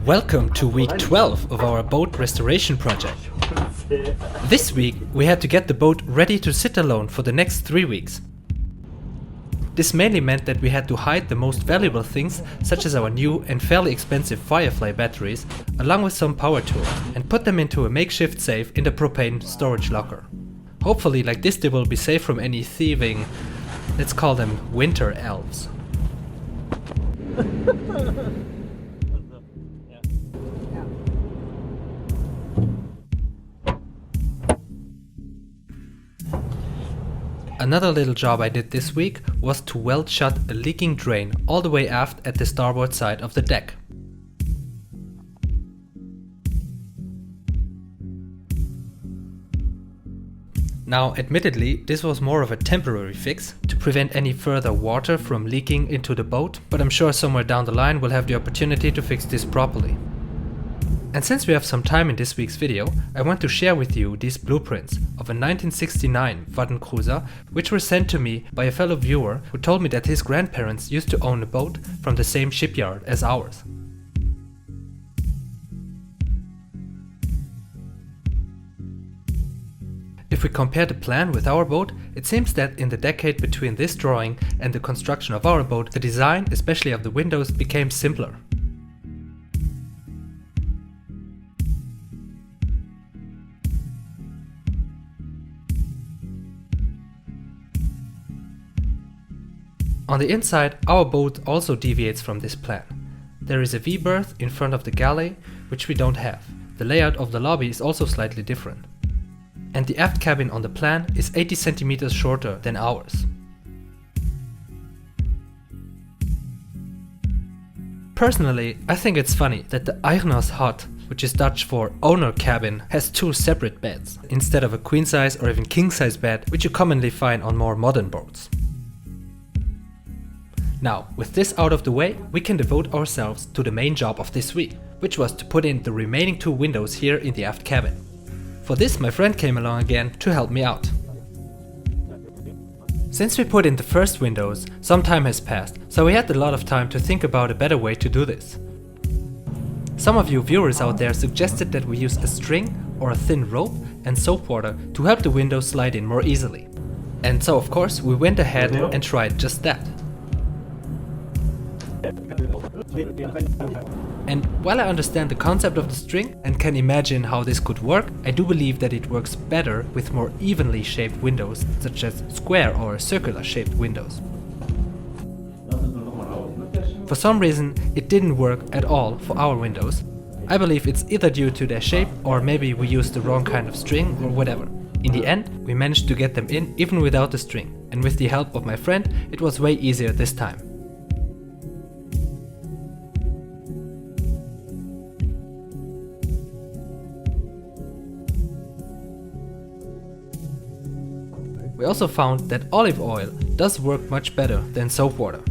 Welcome to week 12 of our boat restoration project. This week we had to get the boat ready to sit alone for the next 3 weeks. This mainly meant that we had to hide the most valuable things, such as our new and fairly expensive Firefly batteries, along with some power tools, and put them into a makeshift safe in the propane storage locker. Hopefully like this they will be safe from any thieving, let's call them winter elves. Another little job I did this week was to weld shut a leaking drain all the way aft at the starboard side of the deck. Now, admittedly, this was more of a temporary fix to prevent any further water from leaking into the boat, but I'm sure somewhere down the line we'll have the opportunity to fix this properly. And since we have some time in this week's video, I want to share with you these blueprints of a 1969 Wadden cruiser, which were sent to me by a fellow viewer who told me that his grandparents used to own a boat from the same shipyard as ours. If we compare the plan with our boat, it seems that in the decade between this drawing and the construction of our boat, the design, especially of the windows, became simpler. On the inside, our boat also deviates from this plan. There is a V-berth in front of the galley, which we don't have. The layout of the lobby is also slightly different. And the aft cabin on the plan is 80 centimeters shorter than ours. Personally, I think it's funny that the Eigenaarshut, which is Dutch for owner cabin, has 2 separate beds, instead of a queen size or even king size bed, which you commonly find on more modern boats. Now, with this out of the way, we can devote ourselves to the main job of this week, which was to put in the remaining 2 windows here in the aft cabin. For this, my friend came along again to help me out. Since we put in the first windows, some time has passed, so we had a lot of time to think about a better way to do this. Some of you viewers out there suggested that we use a string or a thin rope and soap water to help the windows slide in more easily. And so of course we went ahead and tried just that. And while I understand the concept of the string and can imagine how this could work, I do believe that it works better with more evenly shaped windows, such as square or circular shaped windows. For some reason, it didn't work at all for our windows. I believe it's either due to their shape or maybe we used the wrong kind of string or whatever. In the end, we managed to get them in even without the string, and with the help of my friend, it was way easier this time. We also found that olive oil does work much better than soap water.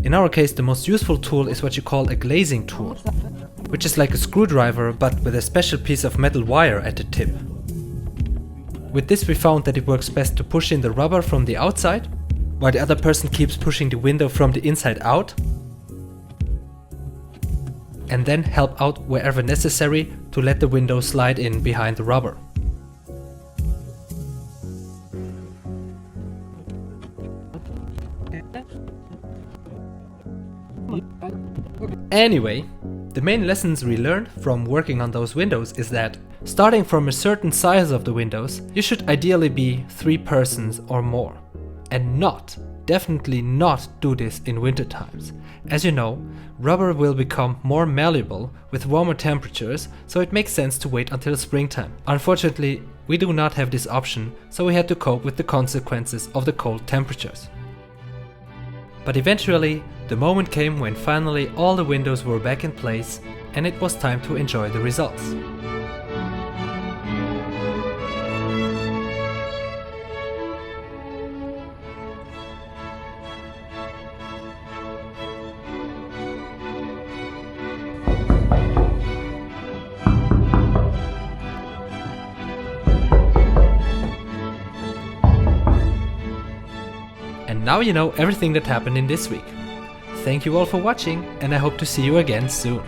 In our case, the most useful tool is what you call a glazing tool, which is like a screwdriver but with a special piece of metal wire at the tip. With this we found that it works best to push in the rubber from the outside, while the other person keeps pushing the window from the inside out, and then help out wherever necessary to let the window slide in behind the rubber. Anyway, the main lessons we learned from working on those windows is that, starting from a certain size of the windows, you should ideally be 3 persons or more. And definitely not do this in winter times. As you know, rubber will become more malleable with warmer temperatures, so it makes sense to wait until springtime. Unfortunately, we do not have this option, so we had to cope with the consequences of the cold temperatures. But eventually, the moment came when finally all the windows were back in place, and it was time to enjoy the results. now you know everything that happened in this week. Thank you all for watching, and I hope to see you again soon.